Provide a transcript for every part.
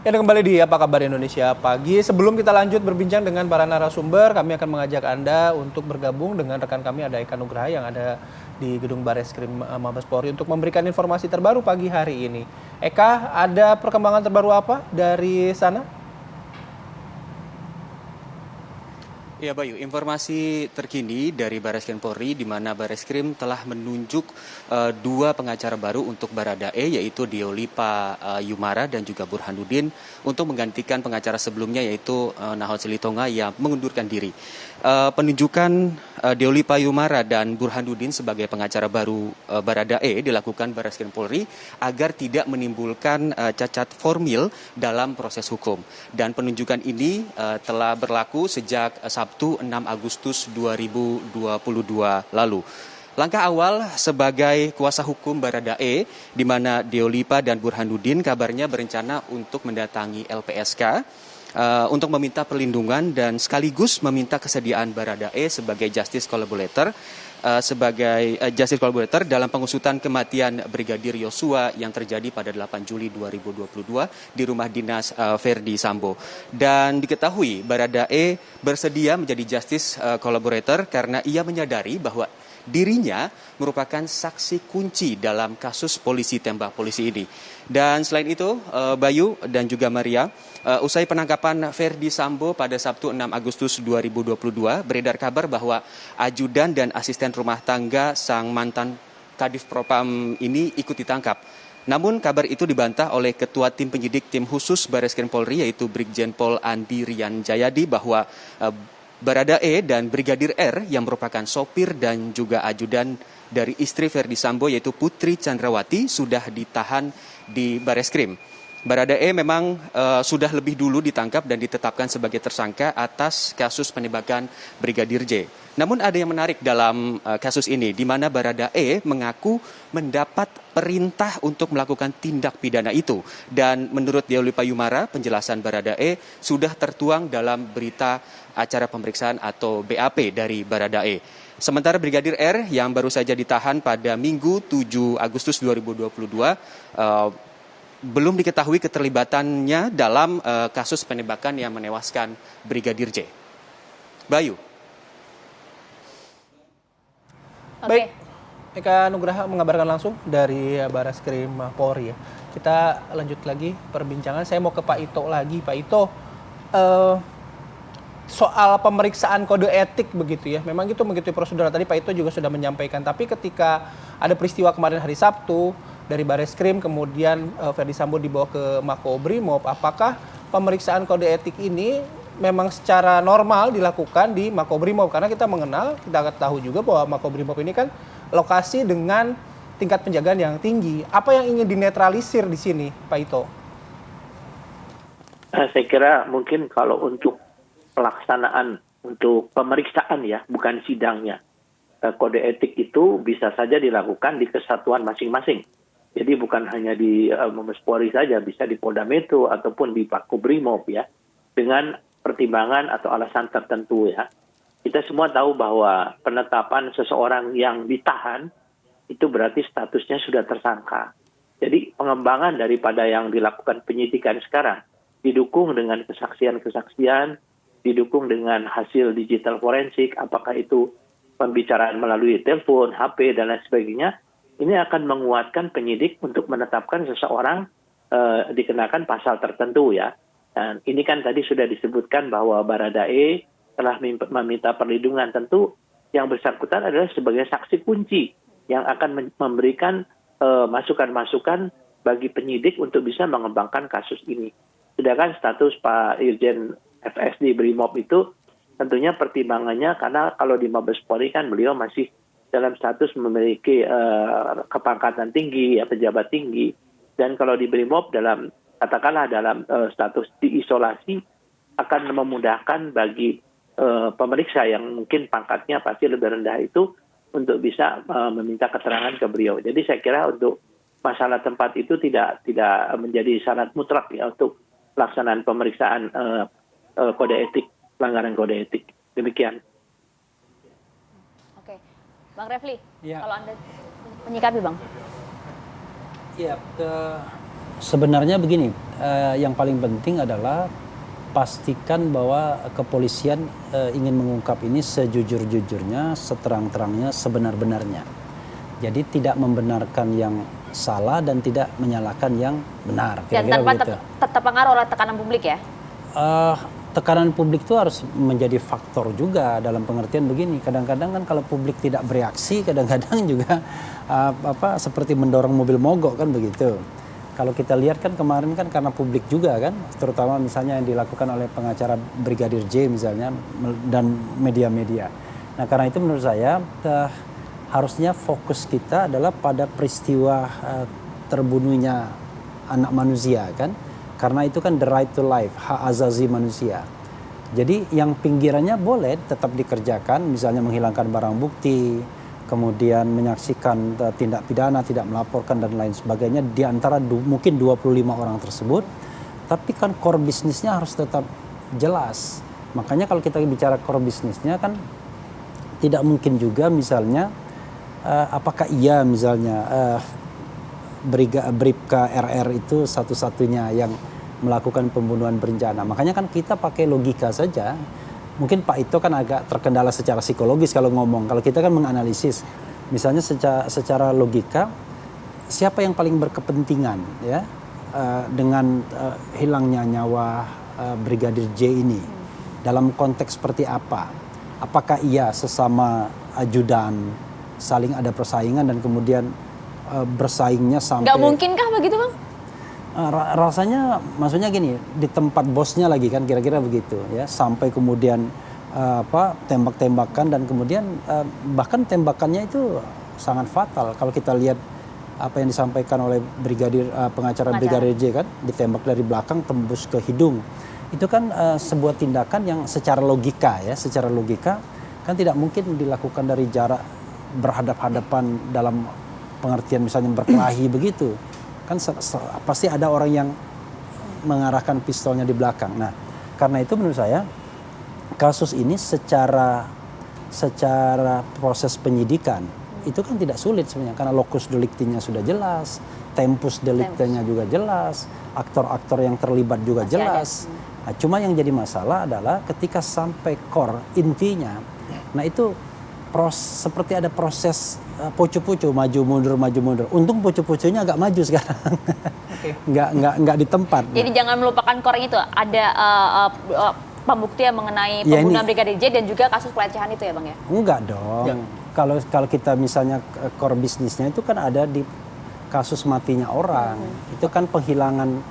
Ya, dan kembali di Apa Kabar Indonesia Pagi. Sebelum kita lanjut berbincang dengan para narasumber, kami akan mengajak Anda untuk bergabung dengan rekan kami, ada Eka Nugraha yang ada di Gedung Bareskrim Mabes Polri untuk memberikan informasi terbaru pagi hari ini. Eka, ada perkembangan terbaru apa dari sana? Ya Bayu, informasi terkini dari Bareskrim Polri di mana Bareskrim telah menunjuk dua pengacara baru untuk Baradae, yaitu Deolipa Yumara dan juga Burhanuddin, untuk menggantikan pengacara sebelumnya yaitu Nahot Silitonga yang mengundurkan diri. Penunjukan Deolipa Yumara dan Burhanuddin sebagai pengacara baru Baradae dilakukan Bareskrim Polri agar tidak menimbulkan cacat formil dalam proses hukum. Dan penunjukan ini telah berlaku sejak Sabtu 6 Agustus 2022 lalu. Langkah awal sebagai kuasa hukum Baradae, di mana Deolipa dan Burhanuddin kabarnya berencana untuk mendatangi LPSK untuk meminta perlindungan dan sekaligus meminta kesediaan Baradae sebagai justice collaborator dalam pengusutan kematian Brigadir Yosua yang terjadi pada 8 Juli 2022 di rumah dinas Verdi Sambo. Dan diketahui Baradae bersedia menjadi justice collaborator karena ia menyadari bahwa dirinya merupakan saksi kunci dalam kasus polisi tembak polisi ini. Dan selain itu, Bayu dan juga Maria, usai penangkapan Verdi Sambo pada Sabtu 6 Agustus 2022, beredar kabar bahwa ajudan dan asisten rumah tangga sang mantan Kadif Propam ini ikut ditangkap. Namun kabar itu dibantah oleh Ketua Tim Penyidik Tim Khusus Bareskrim Polri, yaitu Brigjen Pol Andi Rian Jayadi, bahwa Baradae dan Brigadir R yang merupakan sopir dan juga ajudan dari istri Verdi Sambo yaitu Putri Chandrawati sudah ditahan di Bareskrim. Baradae memang sudah lebih dulu ditangkap dan ditetapkan sebagai tersangka atas kasus penembakan Brigadir J. Namun ada yang menarik dalam kasus ini, di mana Baradae mengaku mendapat perintah untuk melakukan tindak pidana itu. Dan menurut Deolipa Yumara, penjelasan Baradae sudah tertuang dalam berita acara pemeriksaan atau BAP dari Baradae. Sementara Brigadir R yang baru saja ditahan pada Minggu 7 Agustus 2022 belum diketahui keterlibatannya dalam kasus penembakan yang menewaskan Brigadir J. Bayu. Baik, Eka Nugraha mengabarkan langsung dari Bareskrim Polri ya. Kita lanjut lagi perbincangan. Saya mau ke Pak Ito lagi. Pak Ito, soal pemeriksaan kode etik begitu ya. Memang itu mengikuti prosedur. Tadi Pak Ito juga sudah menyampaikan. Tapi ketika ada peristiwa kemarin hari Sabtu dari Bareskrim, kemudian Verdi Sambo dibawa ke Makobrimob, apakah pemeriksaan kode etik ini memang secara normal dilakukan di Makobrimob? Karena kita tahu juga bahwa Makobrimob ini kan lokasi dengan tingkat penjagaan yang tinggi. Apa yang ingin dinetralisir di sini, Pak Ito? Saya kira mungkin kalau untuk pelaksanaan, untuk pemeriksaan ya, bukan sidangnya, kode etik itu bisa saja dilakukan di kesatuan masing-masing. Jadi bukan hanya di Mabes Polri saja, bisa di Polda Metro ataupun di Makobrimob ya, dengan pertimbangan atau alasan tertentu ya. Kita semua tahu bahwa penetapan seseorang yang ditahan itu berarti statusnya sudah tersangka. Jadi pengembangan daripada yang dilakukan penyidikan sekarang didukung dengan kesaksian-kesaksian, didukung dengan hasil digital forensik, apakah itu pembicaraan melalui telepon, HP, dan lain sebagainya, ini akan menguatkan penyidik untuk menetapkan seseorang dikenakan pasal tertentu ya. Dan ini kan tadi sudah disebutkan bahwa Baradae telah meminta perlindungan. Tentu yang bersangkutan adalah sebagai saksi kunci yang akan memberikan masukan-masukan bagi penyidik untuk bisa mengembangkan kasus ini. Sedangkan status Pak Irjen FSD Brimob itu tentunya pertimbangannya, karena kalau di Mabes Polri kan beliau masih dalam status memiliki kepangkatan tinggi, ya, pejabat tinggi. Dan kalau di Brimob katakanlah dalam status diisolasi, akan memudahkan bagi pemeriksa yang mungkin pangkatnya pasti lebih rendah itu untuk bisa meminta keterangan ke beliau. Jadi saya kira untuk masalah tempat itu tidak menjadi syarat mutlak ya untuk pelaksanaan pemeriksaan kode etik, pelanggaran kode etik. Demikian. Oke, Bang Refli, ya. Kalau Anda menyikapi, Bang. Ya, Sebenarnya begini, yang paling penting adalah pastikan bahwa kepolisian ingin mengungkap ini sejujur-jujurnya, seterang-terangnya, sebenar-benarnya. Jadi tidak membenarkan yang salah dan tidak menyalahkan yang benar. Dan tanpa terpengaruh oleh tekanan publik ya? Tekanan publik itu harus menjadi faktor juga dalam pengertian begini. Kadang-kadang kan kalau publik tidak bereaksi, kadang-kadang juga seperti mendorong mobil mogok kan begitu. Kalau kita lihat kan kemarin kan karena publik juga kan, terutama misalnya yang dilakukan oleh pengacara Brigadir J misalnya dan media-media. Nah karena itu menurut saya harusnya fokus kita adalah pada peristiwa terbunuhnya anak manusia kan. Karena itu kan the right to life, hak azazi manusia. Jadi yang pinggirannya boleh tetap dikerjakan, misalnya menghilangkan barang bukti, kemudian menyaksikan tindak pidana, tidak melaporkan dan lain sebagainya di antara mungkin 25 orang tersebut. Tapi kan core bisnisnya harus tetap jelas. Makanya kalau kita bicara core bisnisnya kan tidak mungkin juga misalnya apakah iya misalnya Bribka RR itu satu-satunya yang melakukan pembunuhan berencana. Makanya kan kita pakai logika saja. Mungkin Pak Ito kan agak terkendala secara psikologis kalau ngomong. Kalau kita kan menganalisis. Misalnya secara logika, siapa yang paling berkepentingan ya dengan hilangnya nyawa Brigadir J ini? Dalam konteks seperti apa? Apakah ia sesama ajudan saling ada persaingan dan kemudian bersaingnya sampai... Nggak mungkinkah begitu Bang? Rasanya maksudnya gini, di tempat bosnya lagi kan kira-kira begitu ya, sampai kemudian tembak-tembakan dan kemudian bahkan tembakannya itu sangat fatal. Kalau kita lihat apa yang disampaikan oleh pengacara Brigadir J kan, ditembak dari belakang tembus ke hidung. Itu kan sebuah tindakan yang secara logika kan tidak mungkin dilakukan dari jarak berhadap-hadapan dalam pengertian misalnya berkelahi begitu kan pasti ada orang yang mengarahkan pistolnya di belakang. Nah karena itu menurut saya kasus ini secara proses penyidikan itu kan tidak sulit sebenarnya karena locus delictinya sudah jelas, tempus delictinya juga jelas, aktor-aktor yang terlibat juga masih jelas. Nah, cuma yang jadi masalah adalah ketika sampai core intinya, nah itu seperti ada proses pucu-pucu maju mundur. Untung pucu-pucunya agak maju sekarang. Okay. nggak di tempat. Jadi jangan melupakan core itu. Ada pembuktian mengenai pembunuhan Brigadir J dan juga kasus pelecehan itu ya Bang ya? Enggak dong. Ya. Kalau kita misalnya core bisnisnya itu kan ada di kasus matinya orang. Itu kan penghilangan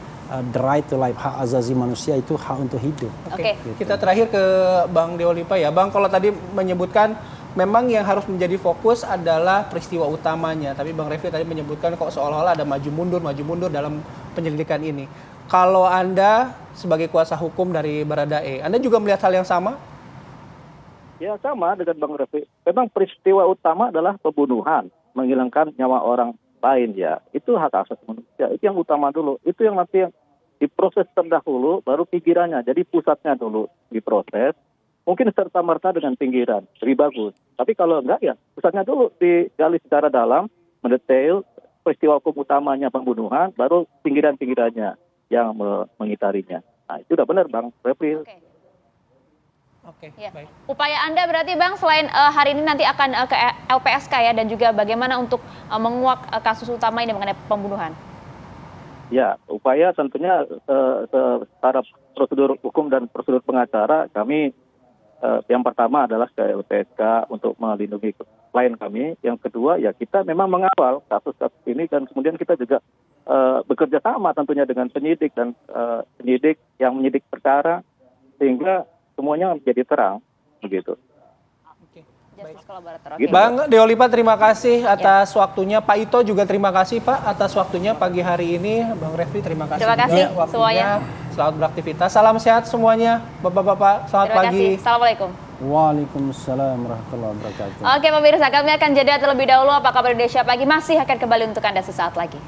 the right to life, hak azazi manusia itu hak untuk hidup. Oke. Gitu. Kita terakhir ke Bang Deolipa ya. Bang, kalau tadi menyebutkan memang yang harus menjadi fokus adalah peristiwa utamanya. Tapi Bang Refli tadi menyebutkan kok seolah-olah ada maju mundur dalam penyelidikan ini. Kalau Anda sebagai kuasa hukum dari Baradae, Anda juga melihat hal yang sama? Ya sama dengan Bang Refli. Memang peristiwa utama adalah pembunuhan, menghilangkan nyawa orang lain ya. Itu hak asasi manusia. Itu yang utama dulu. Itu yang nanti yang diproses terdahulu, baru pikirannya. Jadi pusatnya dulu diproses. Mungkin serta-merta dengan pinggiran, lebih bagus. Tapi kalau enggak ya, pusatnya dulu digali secara dalam, mendetail peristiwa hukum utamanya pembunuhan, baru pinggiran-pinggirannya yang mengitarinya. Nah itu udah benar Bang Refli. Oke, ya. Baik. Upaya Anda berarti Bang selain hari ini nanti akan ke LPSK ya, dan juga bagaimana untuk menguak kasus utama ini mengenai pembunuhan? Ya, upaya tentunya secara prosedur hukum dan prosedur pengacara kami yang pertama adalah ke LPSK untuk melindungi klien kami. Yang kedua ya kita memang mengawal kasus-kasus ini dan kemudian kita juga bekerja sama tentunya dengan penyidik dan penyidik yang menyidik perkara sehingga semuanya menjadi terang begitu. Gitu. Bang Deolipa terima kasih atas waktunya. Pak Ito juga terima kasih Pak atas waktunya pagi hari ini. Bang Refli terima kasih. Terima kasih semuanya. Selamat beraktivitas. Salam sehat semuanya. Bapak-bapak selamat pagi. Assalamualaikum. Waalaikumsalam warahmatullahi wabarakatuh. Oke pemirsa, kami akan jeda terlebih dahulu. Apa kabar Indonesia Pagi masih akan kembali untuk Anda sesaat lagi.